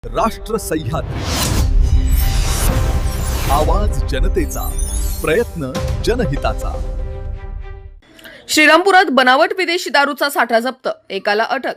राष्ट्र सह्याद्री, आवाज जनतेचा, प्रयत्न जनहिताचा। श्रीरामपुरात बनावट विदेशी दारूचा साठा जप्त, एकाला अटक।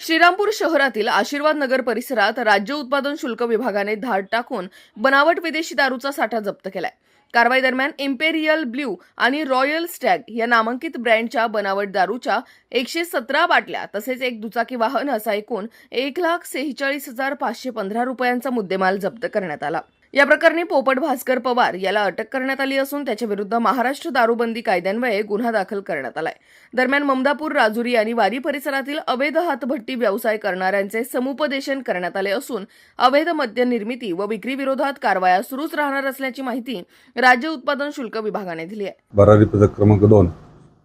श्रीरामपूर शहरातील आशीर्वाद नगर परिसरात राज्य उत्पादन शुल्क विभागाने धाड टाकून बनावट विदेशी दारूचा साठा जप्त केलाय। कारवाई दरम्यान इम्पेरियल ब्ल्यू आणि रॉयल स्टॅग या नामांकित ब्रँडच्या बनावट दारूच्या 117 बाटल्या तसेच एक दुचाकी वाहन असा एकूण 1,46,515 रुपयांचा मुद्देमाल जप्त करण्यात आला। या प्रकरणी पोपट भास्कर पवार याला अटक करण्यात आली असून त्याच्या विरुद्ध महाराष्ट्र दारूबंदी कायद्यान्वये गुन्हा दाखल करण्यात आलाय। दरम्यान ममदापूर, राजुरी आणि वारी परिसरातील अवैध हातभट्टी व्यवसाय करणाऱ्यांचे समुपदेशन करण्यात आले असून अवैध मद्य निर्मिती व विक्री विरोधात कारवाया सुरूच राहणार असल्याची माहिती राज्य उत्पादन शुल्क विभागाने दिली आहे। बरारी पथक क्रमांक 2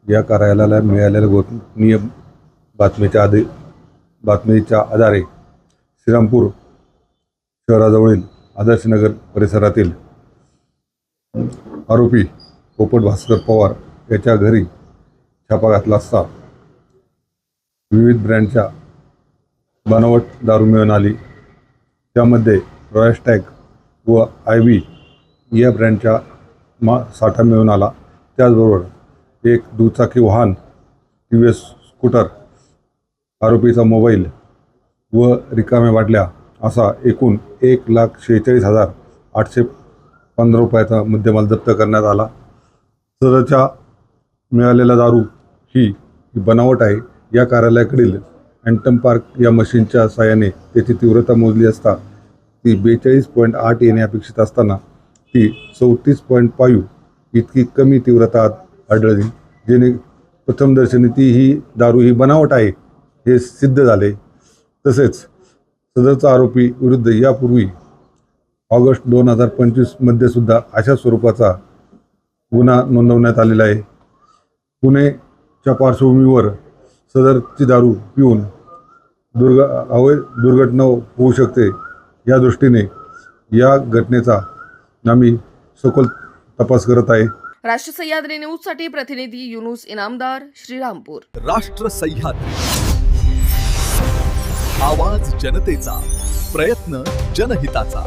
या कार्यालयाला मिळालेल्या गोपनीय बातमीच्या आधारे श्रीरामपूर शहराजवळील आदर्शनगर परिसरातील आरोपी पोपट भास्कर पवार याच्या घरी छापा घातला असता विविध ब्रँडच्या बनावट दारू मिळून आली। त्यामध्ये रॉयल स्टॅग व IB या ब्रँडच्या साठा मिळून आला। त्याचबरोबर एक दुचाकी वाहन, TVS स्कूटर, आरोपीचा मोबाईल व रिकाम्या बाटल्या असा एकूण 1,46,815 रुपयाचा मुद्देमाल जप्त करण्यात आला। सदरच्या मिळालेला दारू ही बनावट आहे। या कार्यालयाकडील अँटम पार्क या मशीनच्या साहाय्याने त्याची तीव्रता मोजली असता ती 42.8 येणे अपेक्षित असताना ती 34.5 इतकी कमी तीव्रता आढळली, जेणे प्रथमदर्शनी ही दारू ही बनावट आहे हे सिद्ध झाले। तसेच सदरचा आरोपी विरुद्ध यापूर्वी ऑगस्ट 2025 मध्ये सुद्धा अशा स्वरूपाचा गुन्हा नोंदवण्यात आलेला आहे। पुणेच्या पार्श्वभूमीवर सदरची दारू पिऊन दुर्घटना होऊ शकते या दृष्टीने या घटनेचा आम्ही सखोल तपास करत आहे। राष्ट्र सह्याद्री न्यूज साठी प्रतिनिधी युनुस इनामदार, श्रीरामपूर। राष्ट्र सह्याद्री, आवाज जनतेचा, प्रयत्न जनहिताचा।